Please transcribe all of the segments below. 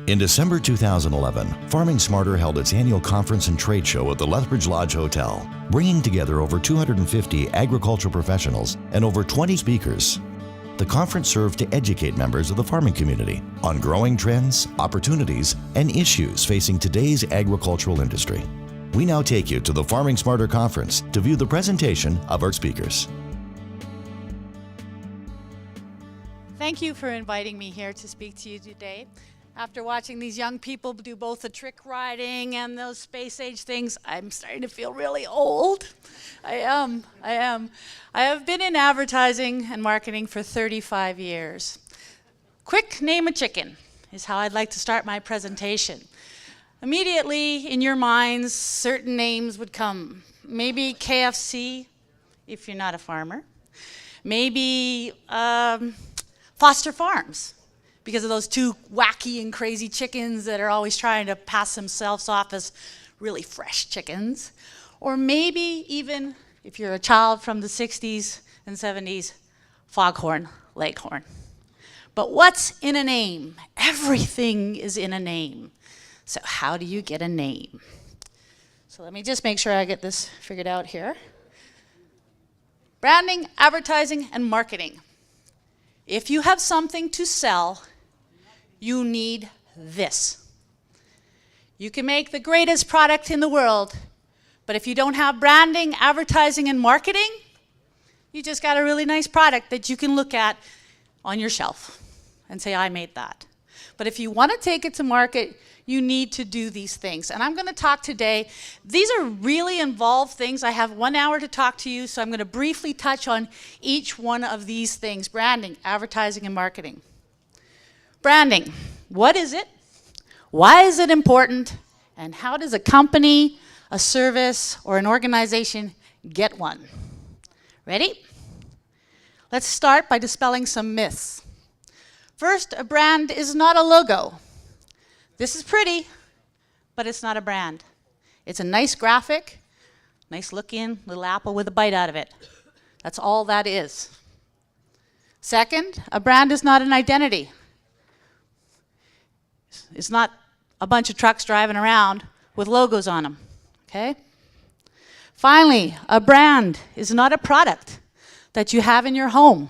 In December 2011, Farming Smarter held its annual conference and trade show at the Lethbridge Lodge Hotel, bringing together over 250 agricultural professionals and over 20 speakers. The conference served to educate members of the farming community on growing trends, opportunities, and issues facing today's agricultural industry. We now take you to the Farming Smarter Conference to view the presentation of our speakers. Thank you for inviting me here to speak to you today. After watching these young people do both the trick riding and those space age things, I'm starting to feel really old. I am. I have been in advertising and marketing for 35 years. Quick name a chicken is how I'd like to start my presentation. Immediately in your minds, certain names would come. Maybe KFC, if you're not a farmer. Maybe Foster Farms, because of those two wacky and crazy chickens that are always trying to pass themselves off as really fresh chickens. Or maybe even, if you're a child from the 60s and 70s, Foghorn Leghorn. But what's in a name? Everything is in a name. So how do you get a name? So let me just make sure I get this figured out here. Branding, advertising, and marketing. If you have something to sell, you need this. You can make the greatest product in the world, but if you don't have branding, advertising, and marketing, you just got a really nice product that you can look at on your shelf and say, I made that. But if you want to take it to market, you need to do these things. And I'm going to talk today. These are really involved things. I have 1 hour to talk to you, so I'm going to briefly touch on each one of these things: branding, advertising, and marketing. Branding, what is it? Why is it important? And how does a company, a service, or an organization get one? Ready? Let's start by dispelling some myths. First, a brand is not a logo. This is pretty, but it's not a brand. It's a nice graphic, nice looking little apple with a bite out of it. That's all that is. Second, a brand is not an identity. It's not a bunch of trucks driving around with logos on them, okay? Finally, a brand is not a product that you have in your home.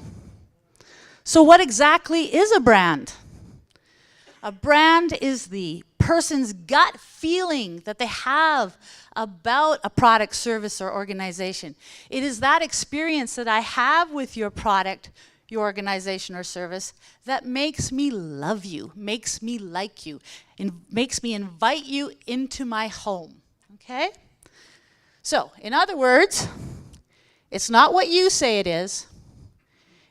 So what exactly is a brand? A brand is the person's gut feeling that they have about a product, service, or organization. It is that experience that I have with your product, your organization, or service that makes me love you, makes me like you, and makes me invite you into my home, okay? So, in other words, it's not what you say it is,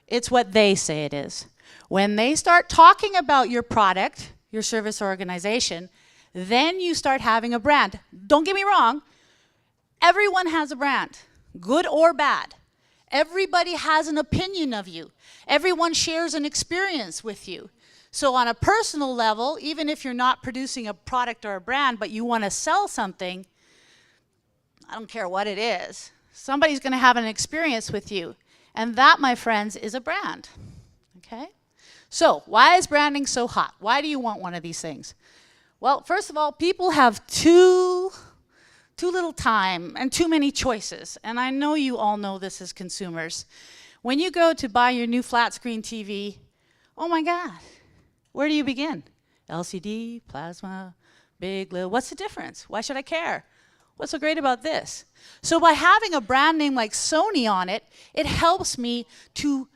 it's what they say it is. When they start talking about your product, your service, or organization, then you start having a brand. Don't get me wrong, everyone has a brand, good or bad. Everybody has an opinion of you. Everyone shares an experience with you. So on a personal level, even if you're not producing a product or a brand, but you want to sell something, I don't care what it is, somebody's going to have an experience with you. And that, my friends, is a brand. Okay? So why is branding so hot? Why do you want one of these things? Well, first of all, people have too little time and too many choices. And I know you all know this as consumers. When you go to buy your new flat screen TV, oh my God, where do you begin? LCD, plasma, big, little, what's the difference? Why should I care? What's so great about this? So by having a brand name like Sony on it, it helps me to,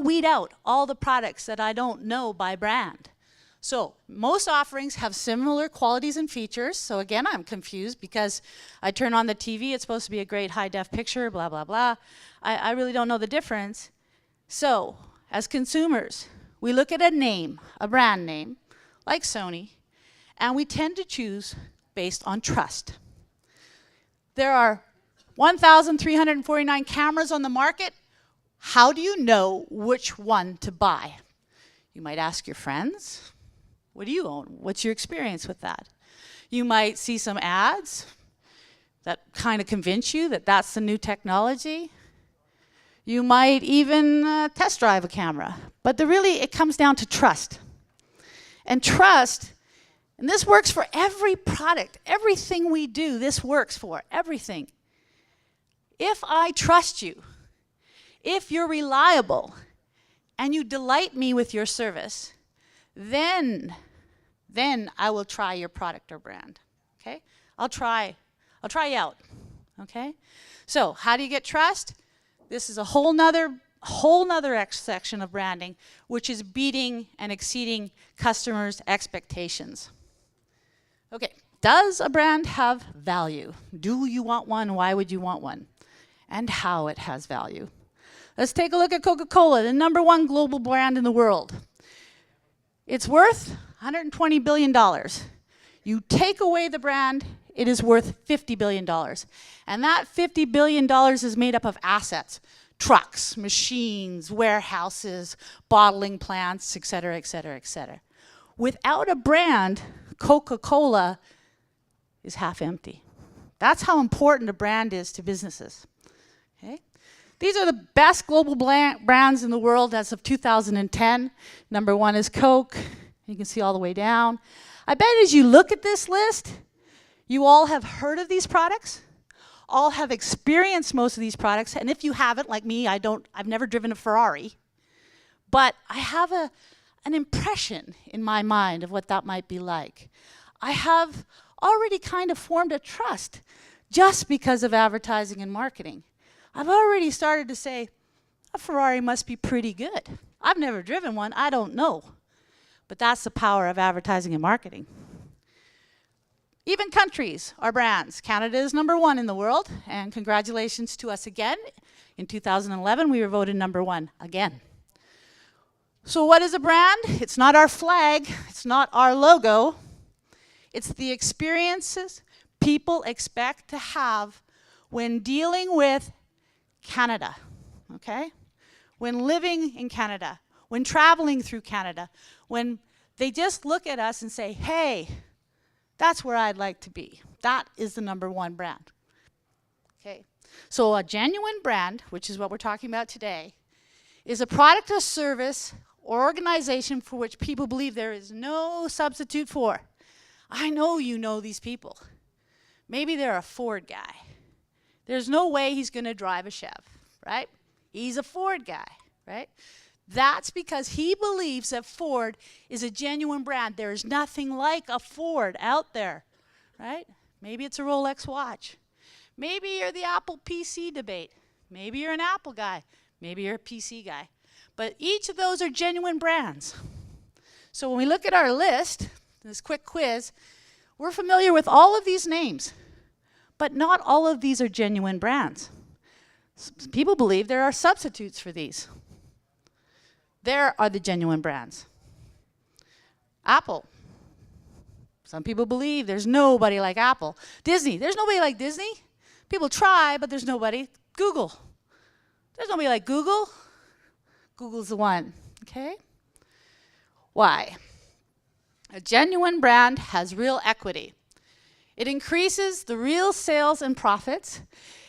weed out all the products that I don't know by brand. So most offerings have similar qualities and features. So again, I'm confused because I turn on the TV, it's supposed to be a great high-def picture, blah, blah, blah. I really don't know the difference. So as consumers, we look at a name, a brand name, like Sony, and we tend to choose based on trust. There are 1,349 cameras on the market. How do you know which one to buy? You might ask your friends. What do you own? What's your experience with that? You might see some ads that kind of convince you that that's the new technology. You might even test drive a camera. But it comes down to trust. And trust, and this works for every product, everything we do, this works for, everything. If I trust you, if you're reliable, and you delight me with your service, then I will try your product or brand, okay? I'll try you out, okay? So how do you get trust? This is a whole nother section of branding, which is beating and exceeding customers' expectations. Okay, does a brand have value? Do you want one? Why would you want one? And how it has value. Let's take a look at Coca-Cola, the #1 global brand in the world. It's worth $120 billion. You take away the brand, it is worth $50 billion. And that $50 billion is made up of assets, trucks, machines, warehouses, bottling plants, et cetera, et cetera, et cetera. Without a brand, Coca-Cola is half empty. That's how important a brand is to businesses. Okay? These are the best global brands in the world as of 2010. #1 is Coke. You can see all the way down. I bet as you look at this list, you all have heard of these products, all have experienced most of these products, and if you haven't, like me, I've never driven a Ferrari, but I have an impression in my mind of what that might be like. I have already kind of formed a trust just because of advertising and marketing. I've already started to say, a Ferrari must be pretty good. I've never driven one, I don't know. But that's the power of advertising and marketing. Even countries are brands. Canada is #1 in the world, and congratulations to us again. In 2011, we were voted #1 again. So what is a brand? It's not our flag, it's not our logo. It's the experiences people expect to have when dealing with Canada, okay? When living in Canada, when traveling through Canada, when they just look at us and say, hey, that's where I'd like to be. That is the #1 brand. Okay, so a genuine brand, which is what we're talking about today, is a product or service or organization for which people believe there is no substitute for. I know you know these people. Maybe they're a Ford guy. There's no way he's going to drive a Chev, right? He's a Ford guy, right? That's because he believes that Ford is a genuine brand. There is nothing like a Ford out there, right? Maybe it's a Rolex watch. Maybe you're the Apple PC debate. Maybe you're an Apple guy. Maybe you're a PC guy. But each of those are genuine brands. So when we look at our list, this quick quiz, we're familiar with all of these names. But not all of these are genuine brands. People believe there are substitutes for these. There are the genuine brands. Apple. Some people believe there's nobody like Apple. Disney. There's nobody like Disney. People try, but there's nobody. Google. There's nobody like Google. Google's the one. Okay? Why? A genuine brand has real equity. It increases the real sales and profits.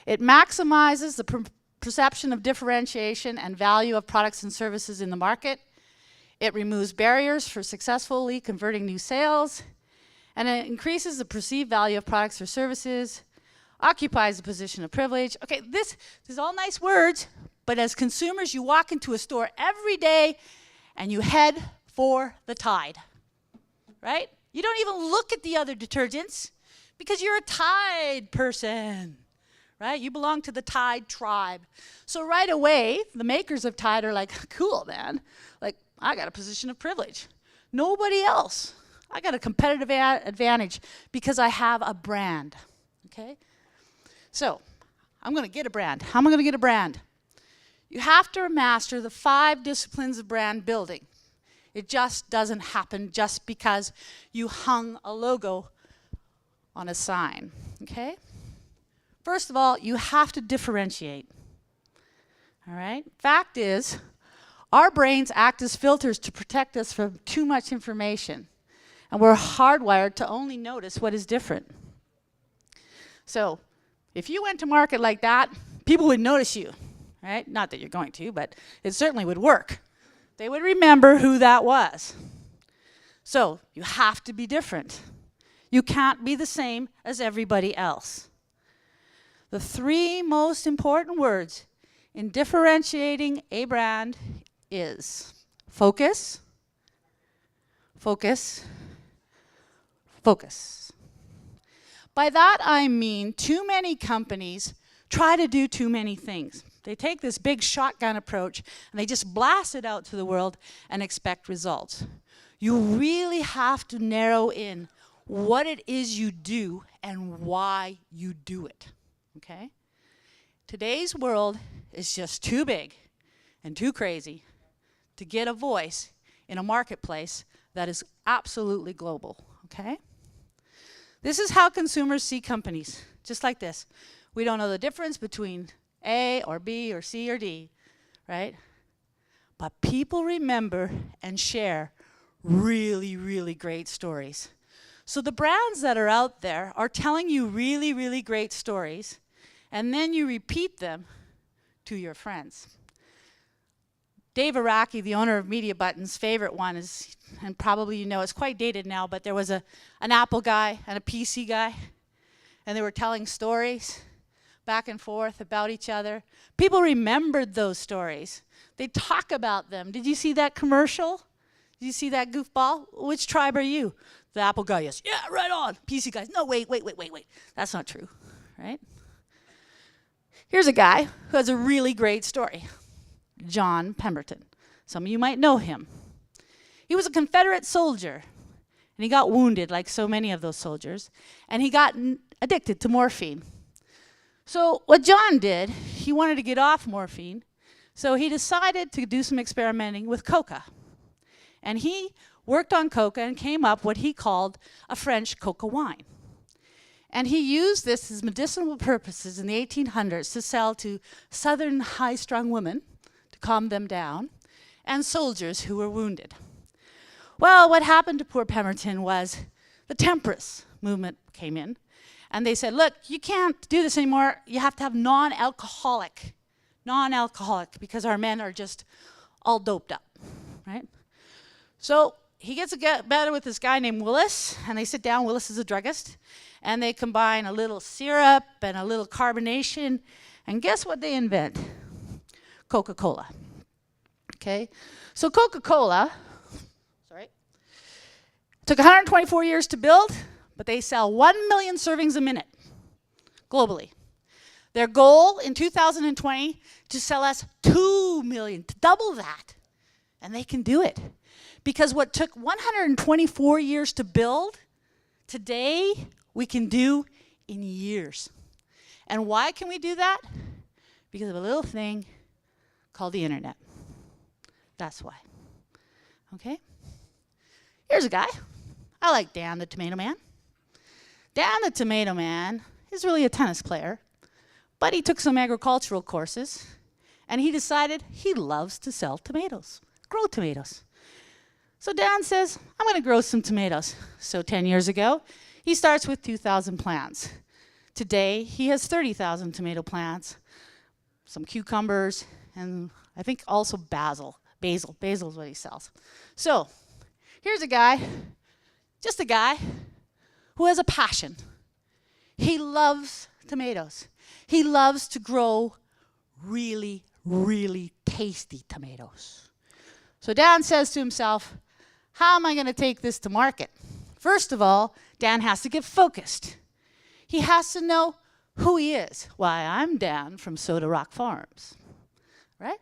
It maximizes the perception of differentiation and value of products and services in the market. It removes barriers for successfully converting new sales. And it increases the perceived value of products or services, occupies a position of privilege. Okay, this is all nice words, but as consumers, you walk into a store every day and you head for the Tide, right? You don't even look at the other detergents because you're a Tide person, right? You belong to the Tide tribe. So right away, the makers of Tide are like, cool, man. Like, I got a position of privilege. Nobody else. I got a competitive advantage because I have a brand, okay? So, I'm going to get a brand. How am I going to get a brand? You have to master the 5 disciplines of brand building. It just doesn't happen just because you hung a logo on a sign, okay? First of all, you have to differentiate, all right? Fact is, our brains act as filters to protect us from too much information. And we're hardwired to only notice what is different. So, if you went to market like that, people would notice you, right? Not that you're going to, but it certainly would work. They would remember who that was. So you have to be different. You can't be the same as everybody else. The 3 most important words in differentiating a brand is focus, focus, focus. By that I mean too many companies try to do too many things. They take this big shotgun approach and they just blast it out to the world and expect results. You really have to narrow in what it is you do and why you do it, okay? Today's world is just too big and too crazy to get a voice in a marketplace that is absolutely global, okay? This is how consumers see companies, just like this. We don't know the difference between A or B or C or D, right? But people remember and share really, really great stories. So the brands that are out there are telling you really, really great stories, and then you repeat them to your friends. Dave Araki, the owner of Media Buttons' favorite one is, and probably you know, it's quite dated now, but there was an Apple guy and a PC guy, and they were telling stories back and forth about each other. People remembered those stories. They talk about them. Did you see that commercial? Did you see that goofball? Which tribe are you? The Apple guy, yes. Yeah, right on. PC guys, no, wait. That's not true, right? Here's a guy who has a really great story. John Pemberton. Some of you might know him. He was a Confederate soldier, and he got wounded like so many of those soldiers, and he got addicted to morphine. So what John did, he wanted to get off morphine, so he decided to do some experimenting with coca. And he worked on coca and came up what he called a French coca wine. And he used this as medicinal purposes in the 1800s to sell to southern high-strung women to calm them down, and soldiers who were wounded. Well, what happened to poor Pemberton was the temperance movement came in, and they said, look, you can't do this anymore. You have to have non-alcoholic, because our men are just all doped up, right? So he gets better with this guy named Willis, and they sit down. Willis is a druggist, and they combine a little syrup and a little carbonation, and guess what they invent? Coca-Cola. Okay, so Coca-Cola, took 124 years to build, but they sell 1 million servings a minute globally. Their goal in 2020 to sell us 2 million, to double that, and they can do it. Because what took 124 years to build, today we can do in years. And why can we do that? Because of a little thing called the internet. That's why. Okay? Here's a guy. I like Dan the Tomato Man. Dan the Tomato Man is really a tennis player, but he took some agricultural courses, and he decided he loves to sell tomatoes, grow tomatoes. So Dan says, I'm going to grow some tomatoes. So 10 years ago, he starts with 2,000 plants. Today, he has 30,000 tomato plants, some cucumbers, and I think also basil. Basil is what he sells. So here's a guy, just a guy, who has a passion. He loves tomatoes. He loves to grow really, really tasty tomatoes. So Dan says to himself, how am I going to take this to market? First of all, Dan has to get focused. He has to know who he is. Why, I'm Dan from Soda Rock Farms, right?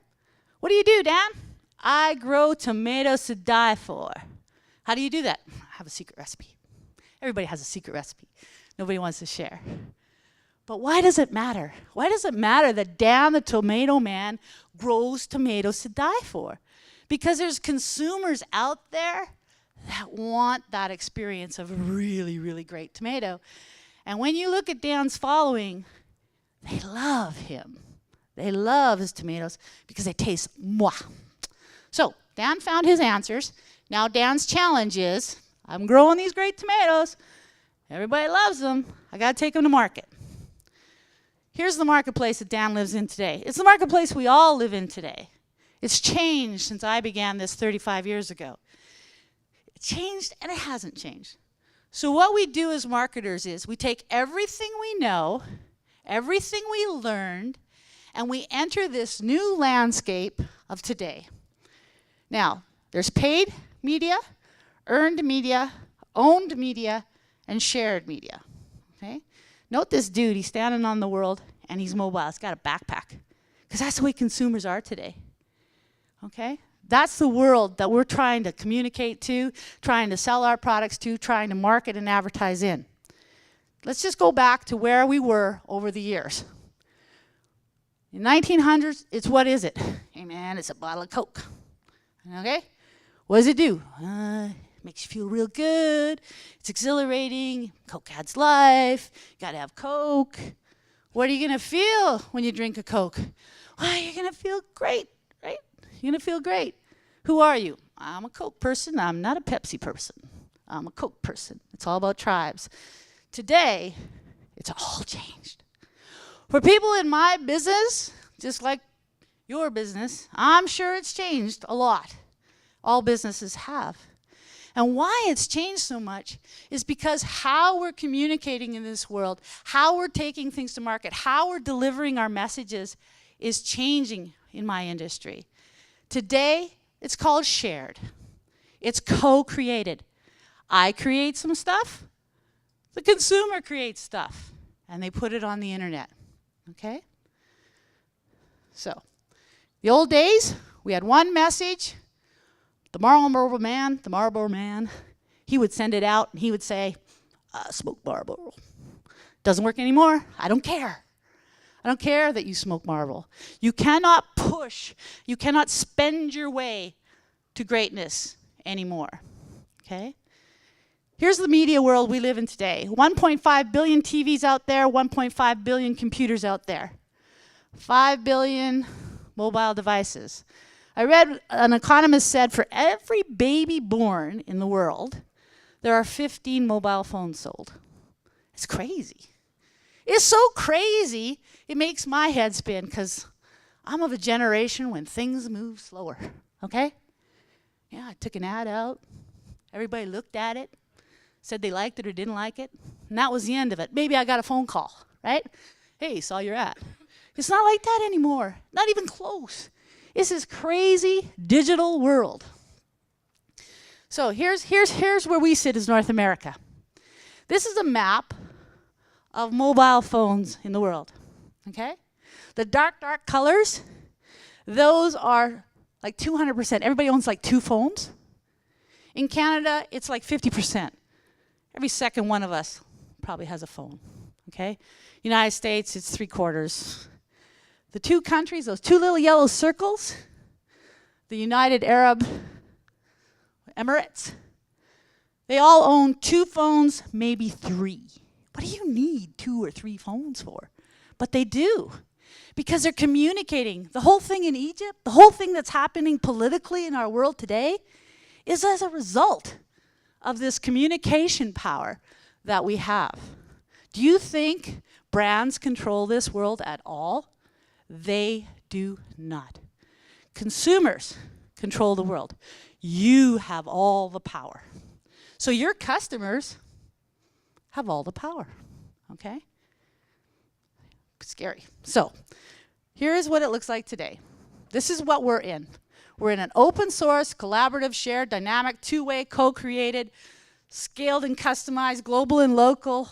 What do you do, Dan? I grow tomatoes to die for. How do you do that? I have a secret recipe. Everybody has a secret recipe. Nobody wants to share. But why does it matter? Why does it matter that Dan the Tomato Man grows tomatoes to die for? Because there's consumers out there that want that experience of a really, really great tomato. And when you look at Dan's following, they love him. They love his tomatoes because they taste mwah. So Dan found his answers. Now Dan's challenge is, I'm growing these great tomatoes. Everybody loves them. I got to take them to market. Here's the marketplace that Dan lives in today. It's the marketplace we all live in today. It's changed since I began this 35 years ago. It changed and it hasn't changed. So what we do as marketers is we take everything we know, everything we learned, and we enter this new landscape of today. Now, there's paid media, earned media, owned media, and shared media. Okay? Note this dude, he's standing on the world and he's mobile. He's got a backpack. Because that's the way consumers are today. Okay? That's the world that we're trying to communicate to, trying to sell our products to, trying to market and advertise in. Let's just go back to where we were over the years. In 1900s, it's what is it? Hey man, it's a bottle of Coke. Okay? What does it do? Makes you feel real good. It's exhilarating. Coke adds life. You gotta have Coke. What are you gonna feel when you drink a Coke? Well, you're gonna feel great, right? You're gonna feel great. Who are you? I'm a Coke person. I'm not a Pepsi person. I'm a Coke person. It's all about tribes. Today, it's all changed. For people in my business, just like your business, I'm sure it's changed a lot. All businesses have. And why it's changed so much is because how we're communicating in this world, how we're taking things to market, how we're delivering our messages is changing in my industry. Today, it's called shared. It's co-created. I create some stuff, the consumer creates stuff, and they put it on the internet. Okay? So, the old days, we had one message. The Marlboro man, he would send it out and he would say, smoke Marlboro. Doesn't work anymore. I don't care. I don't care that you smoke Marlboro. You cannot push, you cannot spend your way to greatness anymore. Okay? Here's the media world we live in today. 1.5 billion TVs out there, 1.5 billion computers out there. 5 billion mobile devices. I read an economist said for every baby born in the world, there are 15 mobile phones sold. It's crazy. It's so crazy, it makes my head spin because I'm of a generation when things move slower, okay? Yeah, I took an ad out. Everybody looked at it, said they liked it or didn't like it, and that was the end of it. Maybe I got a phone call, right? Hey, saw your ad. It's not like that anymore, not even close. It's this crazy digital world. So here's where we sit as North America. This is a map of mobile phones in the world, okay? The dark colors, those are like 200%. Everybody owns like 2 phones. In Canada, it's like 50%. Every second one of us probably has a phone, okay? United States, it's 3/4. The 2 countries, those 2 little yellow circles, the United Arab Emirates, they all own 2 phones, maybe 3. What do you need 2 or 3 phones for? But they do, because they're communicating. The whole thing in Egypt, the whole thing that's happening politically in our world today is as a result of this communication power that we have. Do you think brands control this world at all? They do not. Consumers control the world. You have all the power. So your customers have all the power, okay? Scary. So here's what it looks like today. This is what we're in. We're in an open source, collaborative, shared, dynamic, 2-way, co-created, scaled and customized, global and local,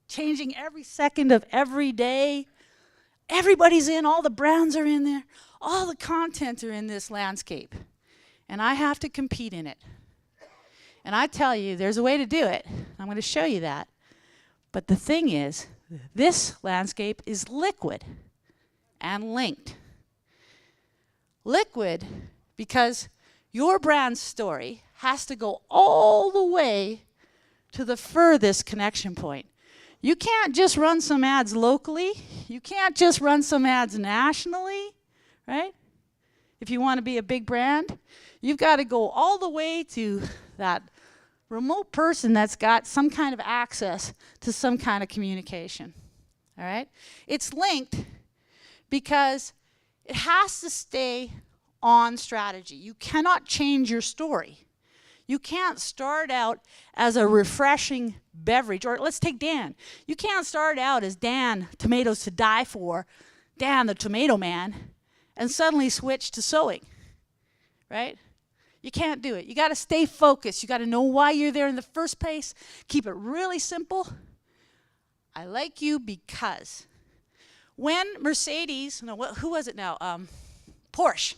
changing every second of every day. Everybody's in, all the brands are in there, all the content are in this landscape. And I have to compete in it. And I tell you, there's a way to do it. I'm going to show you that. But the thing is, this landscape is liquid and linked. Liquid because your brand story has to go all the way to the furthest connection point. You can't just run some ads locally. You can't just run some ads nationally, right? If you want to be a big brand, you've got to go all the way to that remote person that's got some kind of access to some kind of communication, all right? It's linked because it has to stay on strategy. You cannot change your story. You can't start out as a refreshing beverage. Or let's take Dan. You can't start out as Dan, tomatoes to die for, Dan the tomato man, and suddenly switch to sewing, right? You can't do it. You got to stay focused. You got to know why you're there in the first place. Keep it really simple. I like you because when Mercedes, no, who was it now? Porsche.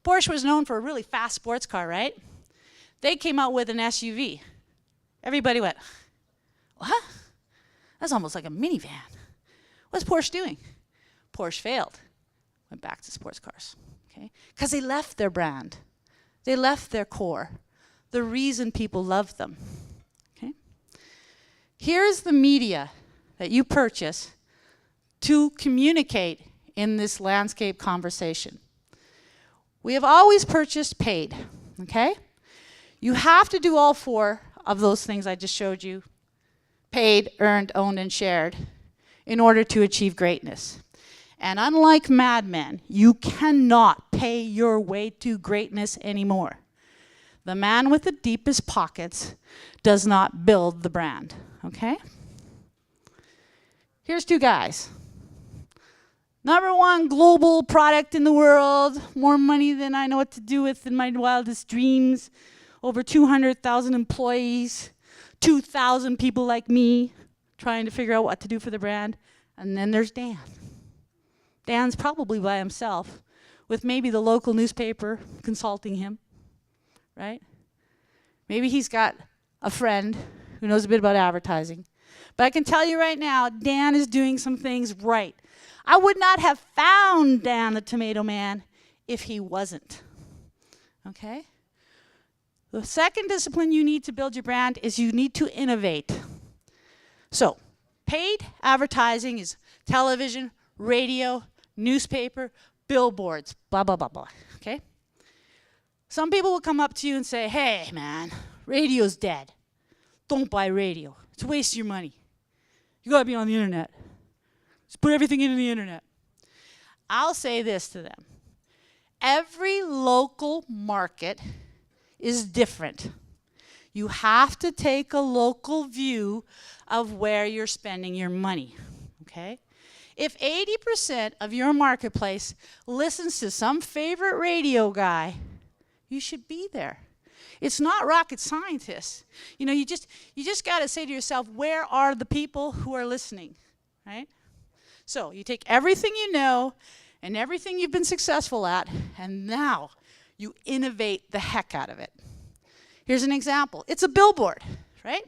Porsche was known for a really fast sports car, right? They came out with an SUV. Everybody went, what? That's almost like a minivan. What's Porsche doing? Porsche failed. Went back to sports cars, okay? Because they left their brand. They left their core, the reason people love them, okay? Here's the media that you purchase to communicate in this landscape conversation. We have always purchased paid, okay? You have to do all four of those things I just showed you: paid, earned, owned, and shared, in order to achieve greatness. And unlike Mad Men, you cannot pay your way to greatness anymore. The man with the deepest pockets does not build the brand, okay? Here's two guys. #1 global product in the world, more money than I know what to do with in my wildest dreams, over 200,000 employees, 2,000 people like me trying to figure out what to do for the brand. And then there's Dan. Dan's probably by himself, with maybe the local newspaper consulting him, right? Maybe he's got a friend who knows a bit about advertising. But I can tell you right now, Dan is doing some things right. I would not have found Dan the Tomato Man if he wasn't, okay? The second discipline you need to build your brand is you need to innovate. So, paid advertising is television, radio, newspaper, billboards, blah, blah, blah, blah, okay? Some people will come up to you and say, hey, man, radio's dead. Don't buy radio. It's a waste of your money. You gotta be on the internet. Just put everything into the internet. I'll say this to them. Every local market is different. You have to take a local view of where you're spending your money, okay? If 80% of your marketplace listens to some favorite radio guy, you should be there. It's not rocket scientists. You know, you just got to say to yourself, where are the people who are listening, right? So you take everything you know and everything you've been successful at, and now you innovate the heck out of it. Here's an example. It's a billboard, right?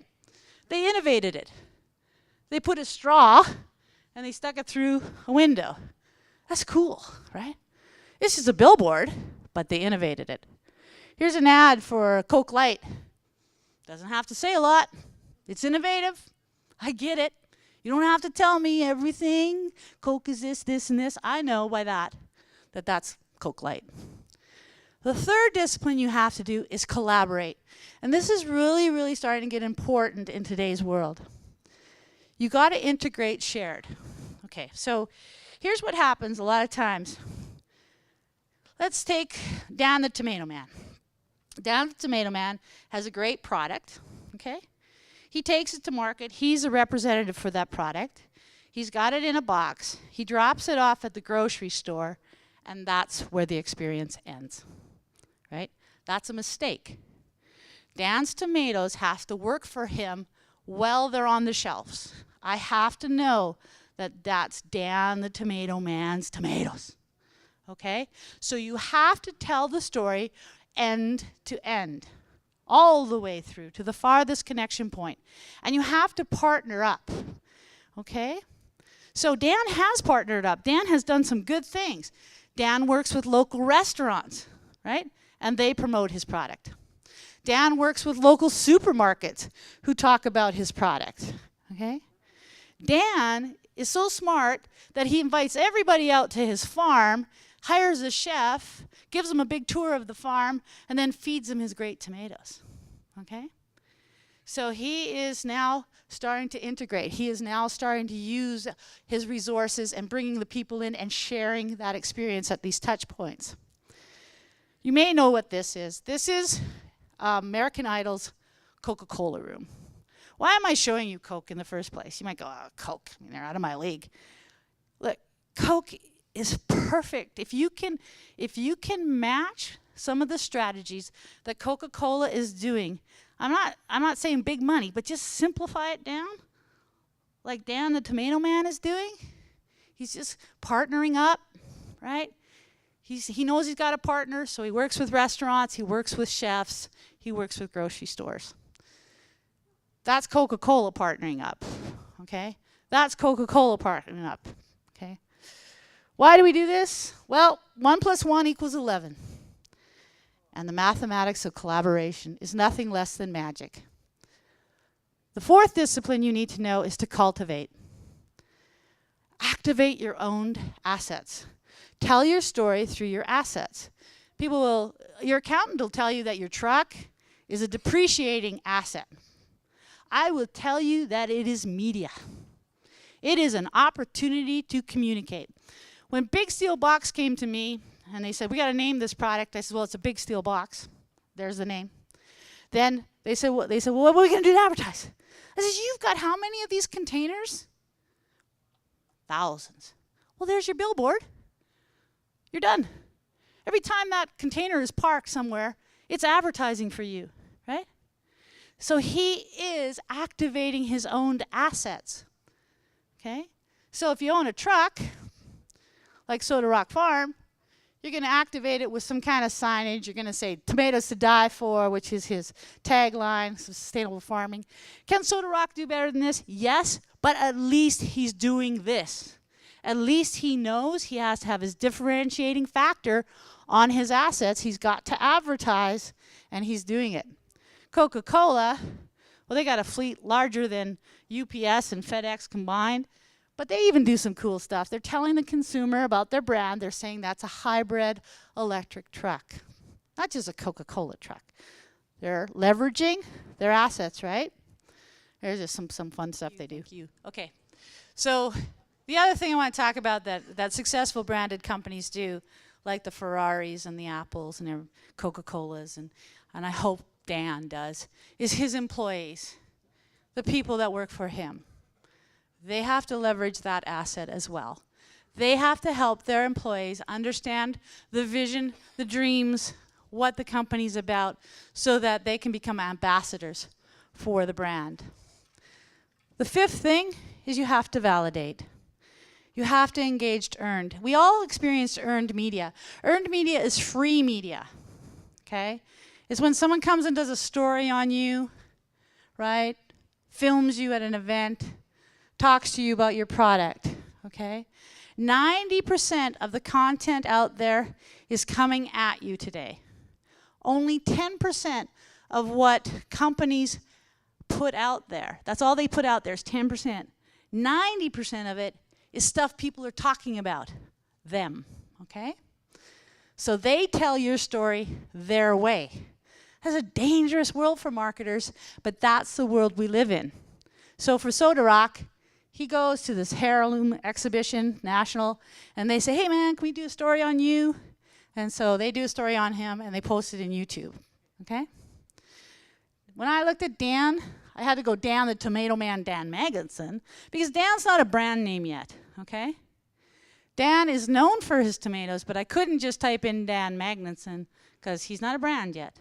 They innovated it. They put a straw and they stuck it through a window. That's cool, right? This is a billboard, but they innovated it. Here's an ad for Coke Light. Doesn't have to say a lot. It's innovative. I get it. You don't have to tell me everything. Coke is this, this, and this. I know by that that's Coke Light. The third discipline you have to do is collaborate. And this is really, really starting to get important in today's world. You got to integrate shared. Okay, so here's what happens a lot of times. Let's take Dan the Tomato Man. Dan the Tomato Man has a great product, okay? He takes it to market. He's a representative for that product. He's got it in a box. He drops it off at the grocery store, and that's where the experience ends, right? That's a mistake. Dan's tomatoes have to work for him while they're on the shelves. I have to know that that's Dan the Tomato Man's tomatoes, okay? So you have to tell the story end to end, all the way through to the farthest connection point. And you have to partner up, okay? So Dan has partnered up. Dan has done some good things. Dan works with local restaurants, right? And they promote his product. Dan works with local supermarkets who talk about his product, okay? Dan is so smart that he invites everybody out to his farm, hires a chef, gives them a big tour of the farm, and then feeds them his great tomatoes, okay? So he is now starting to integrate. He is now starting to use his resources and bringing the people in and sharing that experience at these touch points. You may know what this is. This is American Idol's Coca-Cola room. Why am I showing you Coke in the first place? You might go, oh, Coke, I mean, they're out of my league. Look, Coke is perfect. If you can match some of the strategies that Coca-Cola is doing, I'm not saying big money, but just simplify it down, like Dan the Tomato Man is doing. He's just partnering up, right? He knows he's got a partner, so he works with restaurants, he works with chefs, he works with grocery stores. That's Coca-Cola partnering up, okay? That's Coca-Cola partnering up, okay? Why do we do this? Well, 1 + 1 = 11. And the mathematics of collaboration is nothing less than magic. The fourth discipline you need to know is to cultivate. Activate your owned assets. Tell your story through your assets. Your accountant will tell you that your truck is a depreciating asset. I will tell you that it is media. It is an opportunity to communicate. When Big Steel Box came to me and they said, we got to name this product, I said, well, it's a big steel box. There's the name. Then they said, well, what are we going to do to advertise? I said, you've got how many of these containers? Thousands. Well, there's your billboard. You're done. Every time that container is parked somewhere, it's advertising for you, right? So he is activating his owned assets, okay? So if you own a truck, like Soda Rock Farm, you're going to activate it with some kind of signage. You're going to say, tomatoes to die for, which is his tagline, sustainable farming. Can Soda Rock do better than this? Yes, but at least he's doing this. At least he knows he has to have his differentiating factor on his assets. He's got to advertise, and he's doing it. Coca-Cola, well, they got a fleet larger than UPS and FedEx combined, but they even do some cool stuff. They're telling the consumer about their brand. They're saying that's a hybrid electric truck, not just a Coca-Cola truck. They're leveraging their assets, right? There's just some fun stuff they do. Thank you. Okay, so the other thing I want to talk about that successful branded companies do, like the Ferraris and the Apples and their Coca-Colas, and I hope Dan does, is his employees, the people that work for him. They have to leverage that asset as well. They have to help their employees understand the vision, the dreams, what the company's about, so that they can become ambassadors for the brand. The fifth thing is you have to validate. You have to engage earned. We all experienced earned media. Earned media is free media, okay? It's when someone comes and does a story on you, right? Films you at an event, talks to you about your product, okay? 90% of the content out there is coming at you today. Only 10% of what companies put out there, that's all they put out there is 10%. 90% of it is stuff people are talking about, them, okay? So they tell your story their way. That's a dangerous world for marketers, but that's the world we live in. So for Soda Rock, he goes to this heirloom exhibition, national, and they say, hey man, can we do a story on you? And so they do a story on him and they post it in YouTube, okay? When I looked at Dan, I had to go Dan the Tomato Man, Dan Magnuson, because Dan's not a brand name yet, okay? Dan is known for his tomatoes, but I couldn't just type in Dan Magnuson because he's not a brand yet.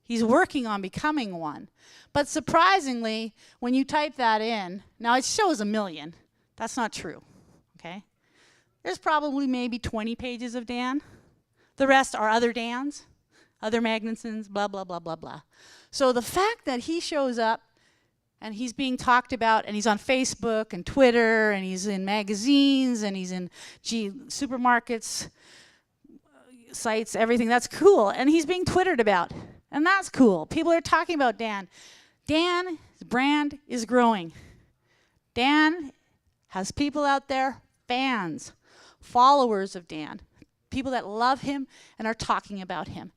He's working on becoming one. But surprisingly, when you type that in, now it shows 1 million. That's not true, okay? There's probably maybe 20 pages of Dan. The rest are other Dans, other Magnusons, blah, blah, blah, blah, blah. So the fact that he shows up and he's being talked about, and he's on Facebook and Twitter, and he's in magazines, and he's in supermarkets, sites, everything, that's cool. And he's being Twittered about, and that's cool. People are talking about Dan. Dan's brand is growing. Dan has people out there, fans, followers of Dan, people that love him and are talking about him.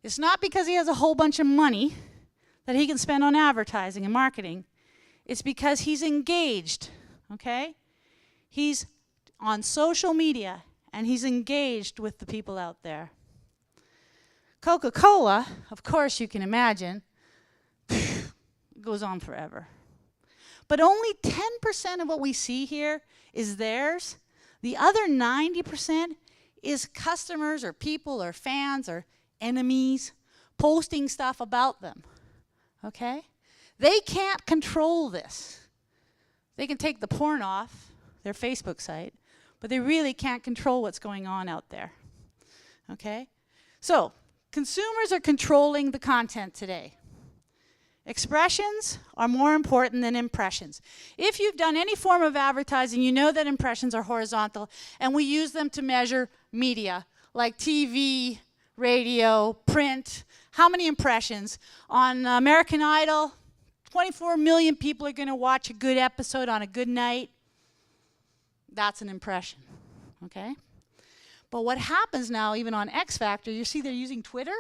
It's not because he has a whole bunch of money that he can spend on advertising and marketing. It's because he's engaged, okay? He's on social media, and he's engaged with the people out there. Coca-Cola, of course you can imagine, goes on forever. But only 10% of what we see here is theirs. The other 90% is customers or people or fans or enemies posting stuff about them. Okay? They can't control this. They can take the porn off their Facebook site, but they really can't control what's going on out there. Okay? So, consumers are controlling the content today. Expressions are more important than impressions. If you've done any form of advertising, you know that impressions are horizontal, and we use them to measure media, like TV, radio, print. How many impressions? On American Idol, 24 million people are going to watch a good episode on a good night. That's an impression, okay? But what happens now, even on X Factor, you see they're using Twitter.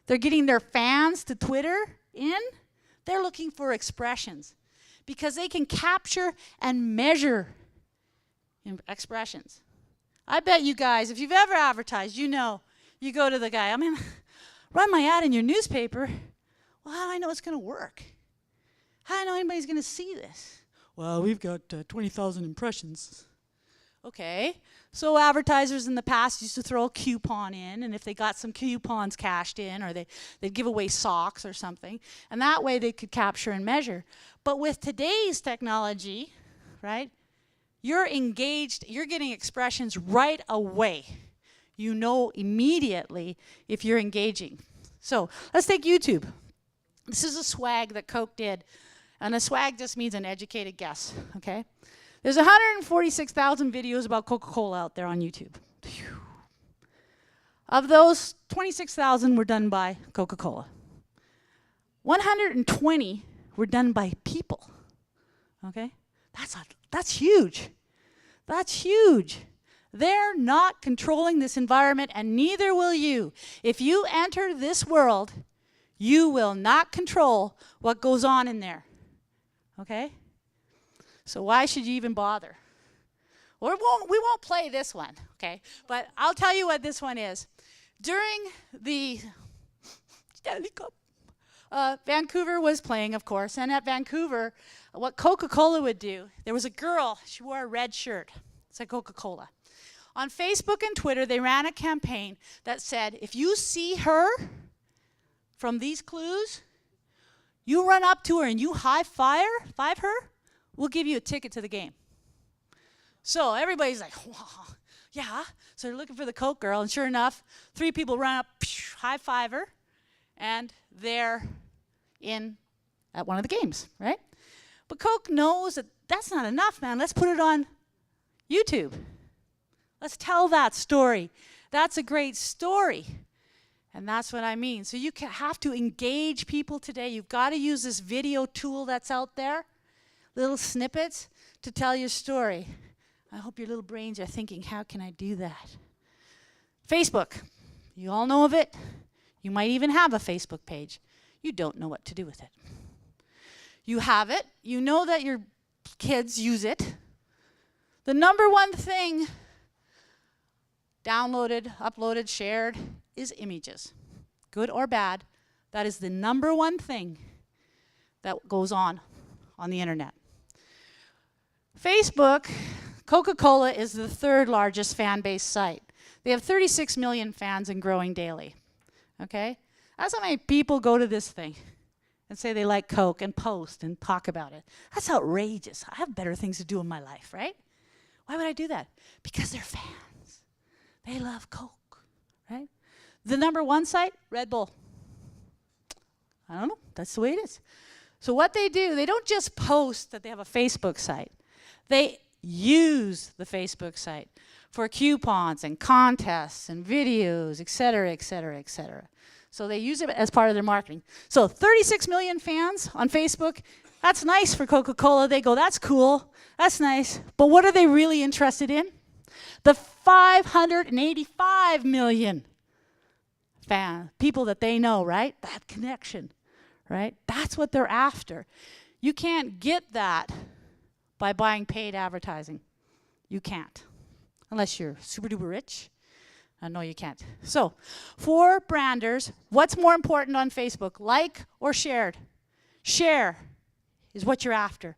They're getting their fans to Twitter in. They're looking for expressions because they can capture and measure expressions. I bet you guys, if you've ever advertised, you know, you go to the guy, run my ad in your newspaper. Well, how do I know it's going to work? How do I know anybody's going to see this? Well, we've got 20,000 impressions. Okay, so advertisers in the past used to throw a coupon in, and if they got some coupons cashed in, or they'd give away socks or something, and that way they could capture and measure. But with today's technology, right, you're engaged, you're getting expressions right away. You know immediately if you're engaging. So let's take YouTube. This is a swag that Coke did, and a swag just means an educated guess, okay? There's 146,000 videos about Coca-Cola out there on YouTube. Phew. Of those, 26,000 were done by Coca-Cola. 120 were done by people. Okay? That's huge. That's huge. They're not controlling this environment, and neither will you. If you enter this world, you will not control what goes on in there. Okay? So why should you even bother? Well, we won't play this one, okay? But I'll tell you what this one is. During the Stanley Cup, Vancouver was playing, of course, and at Vancouver, what Coca-Cola would do, there was a girl, she wore a red shirt. It's like Coca-Cola. On Facebook and Twitter, they ran a campaign that said, if you see her from these clues, you run up to her and you high-five her, we'll give you a ticket to the game. So everybody's like, wow, yeah. So they're looking for the Coke girl, and sure enough, 3 people run up, high-five her, and they're in at one of the games, right? But Coke knows that that's not enough, man. Let's put it on YouTube. Let's tell that story. That's a great story. And that's what I mean. So you have to engage people today. You've got to use this video tool that's out there, little snippets to tell your story. I hope your little brains are thinking, how can I do that? Facebook. You all know of it. You might even have a Facebook page. You don't know what to do with it. You have it. You know that your kids use it. The number one thing downloaded, uploaded, shared is images. Good or bad, that is the number one thing that goes on the internet. Facebook, Coca-Cola is the 3rd largest fan-based site. They have 36 million fans and growing daily. Okay? That's how many people go to this thing and say they like Coke and post and talk about it. That's outrageous. I have better things to do in my life, right? Why would I do that? Because they're fans. They love Coke, right? The number 1 site, Red Bull. I don't know. That's the way it is. So what they do, they don't just post that they have a Facebook site. They use the Facebook site for coupons and contests and videos, et cetera, et cetera, et cetera. So they use it as part of their marketing. So 36 million fans on Facebook, that's nice for Coca-Cola. They go, that's cool, that's nice. But what are they really interested in? The 585 million people that they know, right? That connection, right? That's what they're after. You can't get that by buying paid advertising. You can't. Unless you're super duper rich. No, you can't. So, for branders, what's more important on Facebook, like or shared? Share is what you're after.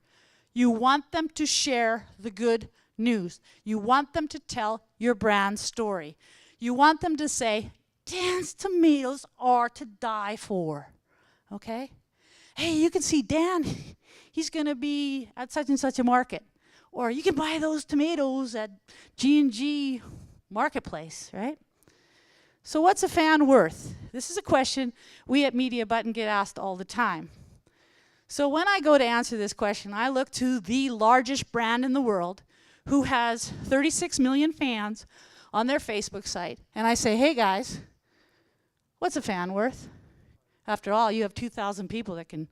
You want them to share the good news. You want them to tell your brand story. You want them to say, Dan's tomatoes are to die for. Okay? Hey, you can see Dan, he's going to be at such and such a market. Or you can buy those tomatoes at G&G Marketplace, right? So what's a fan worth? This is a question we at Media Button get asked all the time. So when I go to answer this question, I look to the largest brand in the world who has 36 million fans on their Facebook site. And I say, hey guys, what's a fan worth? After all, you have 2,000 people that can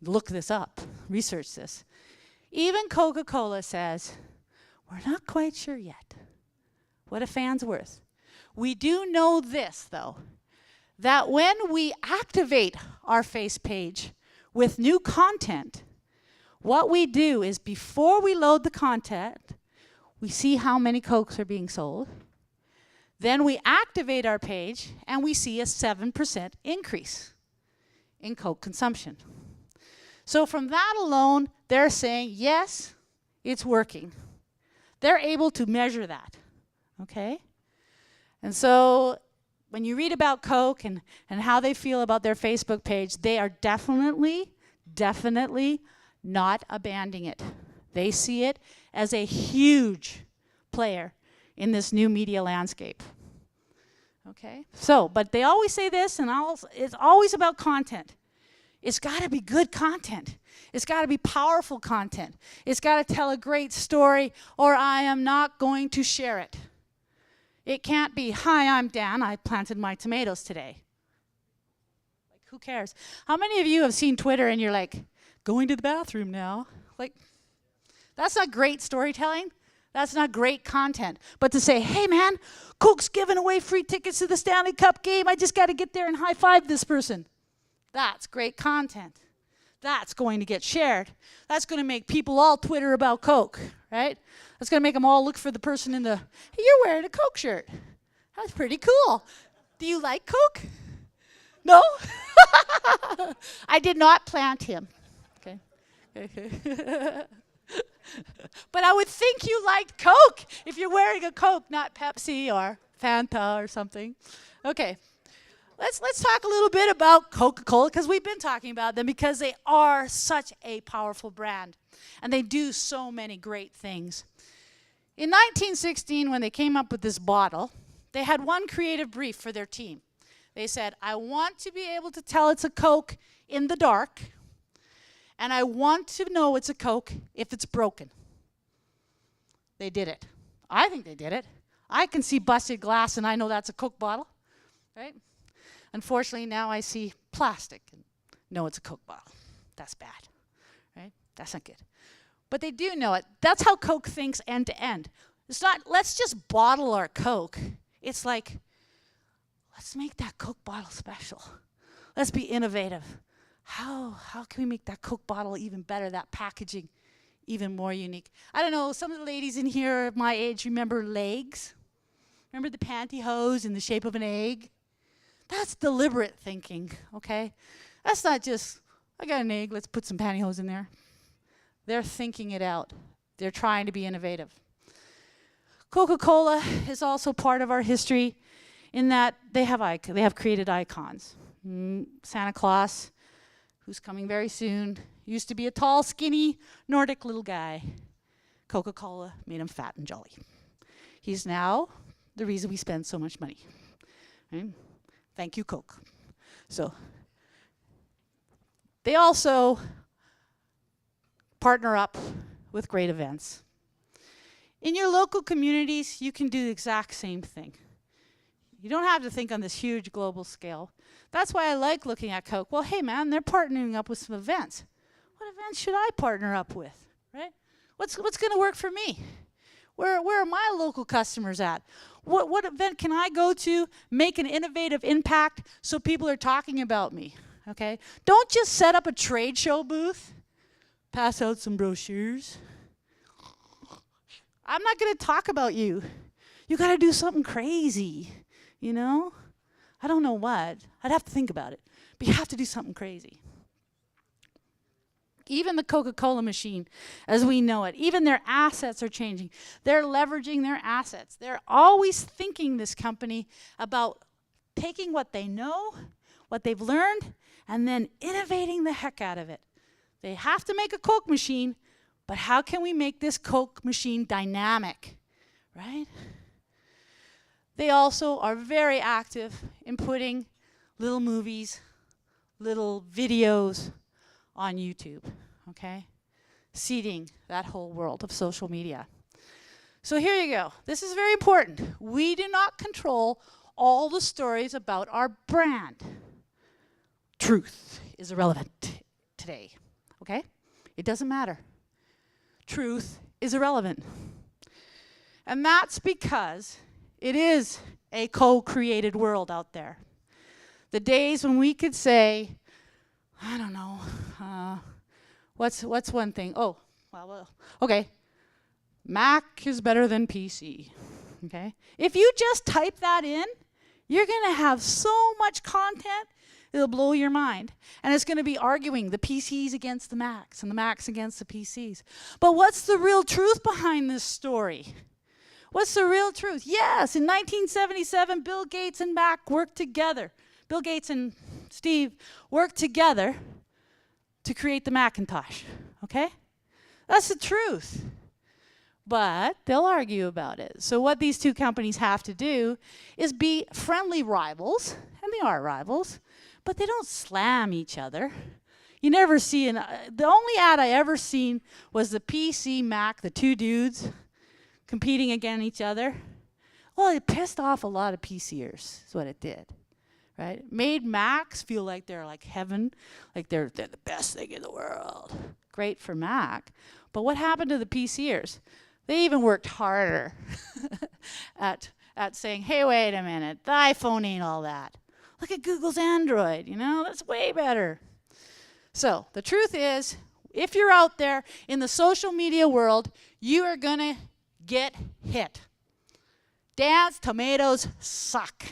look this up, research this. Even Coca-Cola says, we're not quite sure yet what a fan's worth. We do know this, though, that when we activate our face page with new content, what we do is before we load the content, we see how many Cokes are being sold. Then we activate our page and we see a 7% increase in Coke consumption. So from that alone, they're saying, yes, it's working. They're able to measure that, okay? And so when you read about Coke and how they feel about their Facebook page, they are definitely not abandoning it. They see it as a huge player in this new media landscape. Okay? So, but they always say this, and it's always about content. It's got to be good content. It's got to be powerful content. It's got to tell a great story, or I am not going to share it. It can't be, hi, I'm Dan, I planted my tomatoes today. Like, who cares? How many of you have seen Twitter and you're like, going to the bathroom now? Like, that's not great storytelling. That's not great content. But to say, hey man, Coke's giving away free tickets to the Stanley Cup game. I just got to get there and high five this person. That's great content. That's going to get shared. That's going to make people all Twitter about Coke, right? That's going to make them all look for the person in the, hey, you're wearing a Coke shirt. That's pretty cool. Do you like Coke? No? I did not plant him. Okay. But I would think you liked Coke if you're wearing a Coke, not Pepsi or Fanta or something. Okay. Let's talk a little bit about Coca-Cola, because we've been talking about them because they are such a powerful brand and they do so many great things. In 1916, when they came up with this bottle, they had one creative brief for their team. They said, I want to be able to tell it's a Coke in the dark, and I want to know it's a Coke if it's broken. They did it. I think they did it. I can see busted glass and I know that's a Coke bottle, right? Unfortunately, now I see plastic and know it's a Coke bottle. That's bad, right? That's not good. But they do know it. That's how Coke thinks end to end. It's not, let's just bottle our Coke. It's like, let's make that Coke bottle special. Let's be innovative. How can we make that Coke bottle even better, that packaging even more unique? I don't know, some of the ladies in here my age remember legs. Remember the pantyhose in the shape of an egg? That's deliberate thinking, okay? That's not just, I got an egg, let's put some pantyhose in there. They're thinking it out. They're trying to be innovative. Coca-Cola is also part of our history in that they have created icons. Santa Claus, who's coming very soon, used to be a tall, skinny, Nordic little guy. Coca-Cola made him fat and jolly. He's now the reason we spend so much money. Right? Thank you, Coke. So they also partner up with great events. In your local communities, you can do the exact same thing. You don't have to think on this huge global scale. That's why I like looking at Coke. Well, hey man, they're partnering up with some events. What events should I partner up with, right? What's going to work for me? Where are my local customers at? What event can I go to, make an innovative impact so people are talking about me, okay? Don't just set up a trade show booth, pass out some brochures. I'm not going to talk about you. You got to do something crazy, you know? I don't know what. I'd have to think about it. But you have to do something crazy. Even the Coca-Cola machine, as we know it, even their assets are changing. They're leveraging their assets. They're always thinking, this company, about taking what they know, what they've learned, and then innovating the heck out of it. They have to make a Coke machine, but how can we make this Coke machine dynamic, right? They also are very active in putting little movies, little videos on YouTube, okay? Seeding that whole world of social media. So here you go. This is very important. We do not control all the stories about our brand. Truth is irrelevant today, okay? It doesn't matter. Truth is irrelevant. And that's because it is a co-created world out there. The days when we could say, I don't know, what's one thing? Oh, well, okay. Mac is better than PC, okay? If you just type that in, you're going to have so much content, it'll blow your mind. And it's going to be arguing the PCs against the Macs and the Macs against the PCs. But what's the real truth behind this story? What's the real truth? Yes, in 1977, Bill Gates and Mac worked together. Bill Gates and Steve worked together to create the Macintosh, okay? That's the truth. But they'll argue about it. So what these two companies have to do is be friendly rivals, and they are rivals, but they don't slam each other. You never see the only ad I ever seen was the PC Mac, the two dudes competing against each other. Well, it pissed off a lot of PCers, is what it did, right? Made Macs feel like they're like heaven, like they're the best thing in the world. Great for Mac. But what happened to the PCers? They even worked harder at saying, hey, wait a minute, the iPhone ain't all that. Look at Google's Android, you know, that's way better. So the truth is, if you're out there in the social media world, you are going to get hit. Dan's tomatoes suck.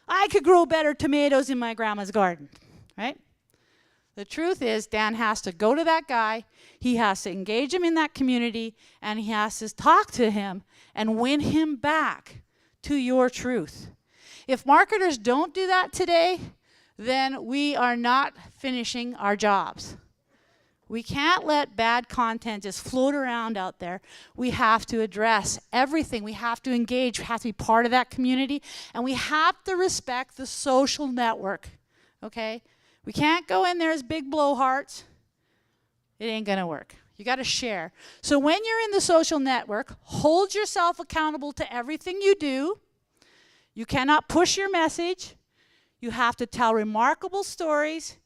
I could grow better tomatoes in my grandma's garden, right? The truth is, Dan has to go to that guy, he has to engage him in that community, and he has to talk to him and win him back to your truth. If marketers don't do that today, then we are not finishing our jobs. We can't let bad content just float around out there. We have to address everything. We have to engage. We have to be part of that community. And we have to respect the social network, okay? We can't go in there as big blowhards. It ain't going to work. You got to share. So when you're in the social network, hold yourself accountable to everything you do. You cannot push your message. You have to tell remarkable stories.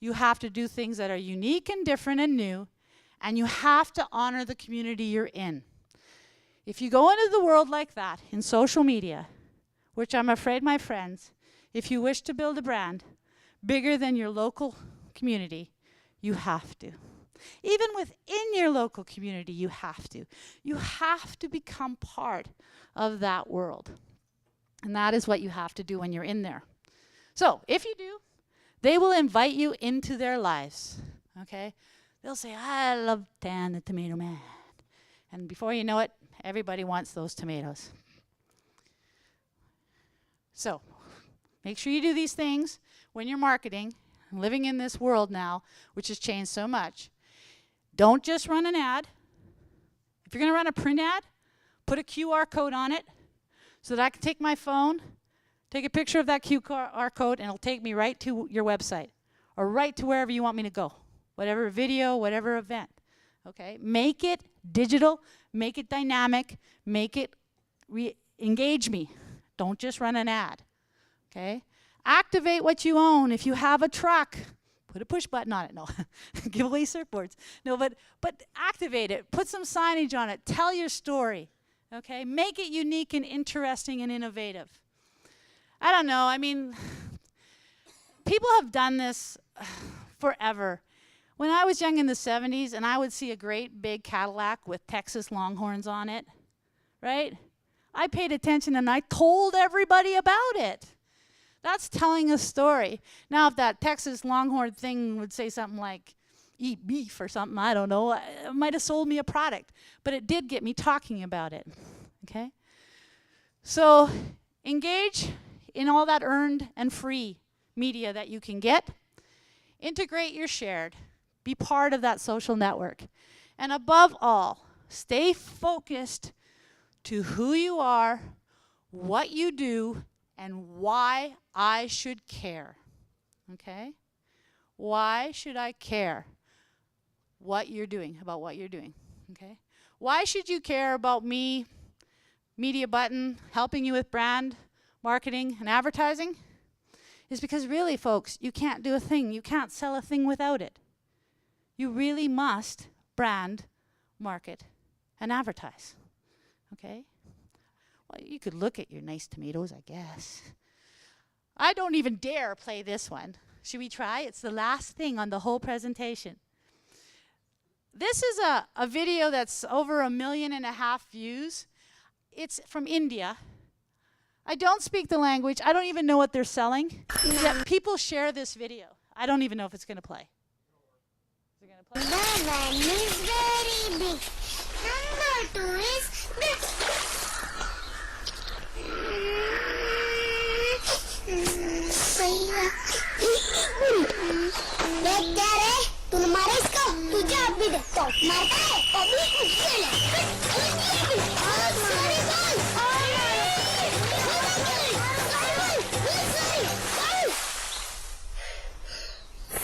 You have to do things that are unique and different and new. And you have to honor the community you're in. If you go into the world like that, in social media, which I'm afraid, my friends, if you wish to build a brand bigger than your local community, you have to. Even within your local community, you have to. You have to become part of that world. And that is what you have to do when you're in there. So, if you do, they will invite you into their lives, okay? They'll say, I love Dan the Tomato Man. And before you know it, everybody wants those tomatoes. So, make sure you do these things when you're marketing, living in this world now, which has changed so much. Don't just run an ad. If you're going to run a print ad, put a QR code on it so that I can take my phone, take a picture of that QR code, and it'll take me right to your website or right to wherever you want me to go, whatever video, whatever event, okay? Make it digital, make it dynamic, make it engage me. Don't just run an ad, okay? Activate what you own. If you have a truck, put a push button on it. No, give away surfboards. No, but activate it. Put some signage on it. Tell your story, okay? Make it unique and interesting and innovative. I don't know. I mean, people have done this forever. When I was young in the 70s and I would see a great big Cadillac with Texas Longhorns on it, right? I paid attention and I told everybody about it. That's telling a story. Now, if that Texas Longhorn thing would say something like, eat beef or something, I don't know, it might have sold me a product. But it did get me talking about it, okay? So engage in all that earned and free media that you can get. Integrate your shared. Be part of that social network. And above all, stay focused to who you are, what you do, and why I should care. Okay? Why should I care what you're doing, about what you're doing? Okay? Why should you care about me, Media Button, helping you with brand, marketing, and advertising? Is because really, folks, you can't do a thing. You can't sell a thing without it. You really must brand, market, and advertise. Okay? Well, you could look at your nice tomatoes, I guess. I don't even dare play this one. Should we try? It's the last thing on the whole presentation. This is a video that's over 1.5 million views. It's from India. I don't speak the language. I don't even know what they're selling. Yet people share this video. I don't even know if it's going to play. Is it going to play? The one is very big. Number 2 is big. देख क्या रे तूने मारा इसको तुझे अब भी देखता हूँ मारता है पब्लिक मुझसे ले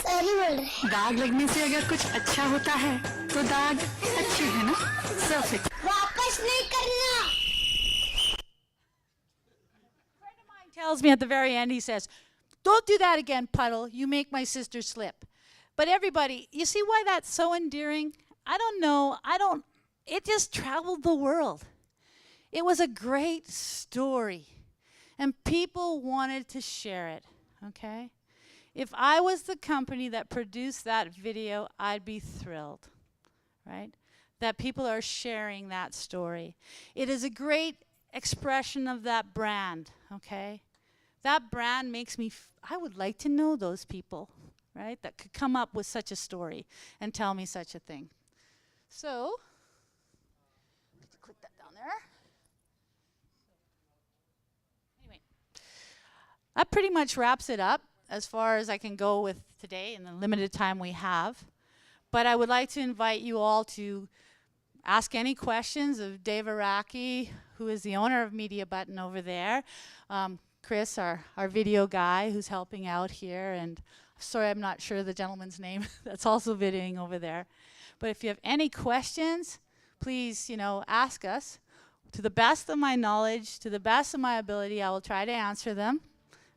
सॉरी बोल दाग लगने से अगर कुछ अच्छा होता है तो दाग अच्छे है ना सब वापस नहीं करना Tells me at the very end, he says, don't do that again, Puddle. You make my sister slip. But everybody, you see why that's so endearing? I don't know. It just traveled the world. It was a great story. And people wanted to share it, okay? If I was the company that produced that video, I'd be thrilled, right? That people are sharing that story. It is a great expression of that brand, okay? That brand makes me, I would like to know those people, right? That could come up with such a story and tell me such a thing. So, click that down there. Anyway, that pretty much wraps it up as far as I can go with today in the limited time we have. But I would like to invite you all to ask any questions of Dave Araki, who is the owner of Media Button over there. Chris, our video guy, who's helping out here. And sorry, I'm not sure the gentleman's name that's also videoing over there. But if you have any questions, please, ask us. To the best of my knowledge, to the best of my ability, I will try to answer them.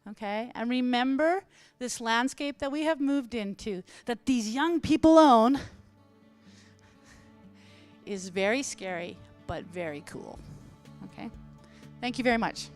Okay? And remember this landscape that we have moved into, that these young people own, is very scary, but very cool. Okay? Thank you very much.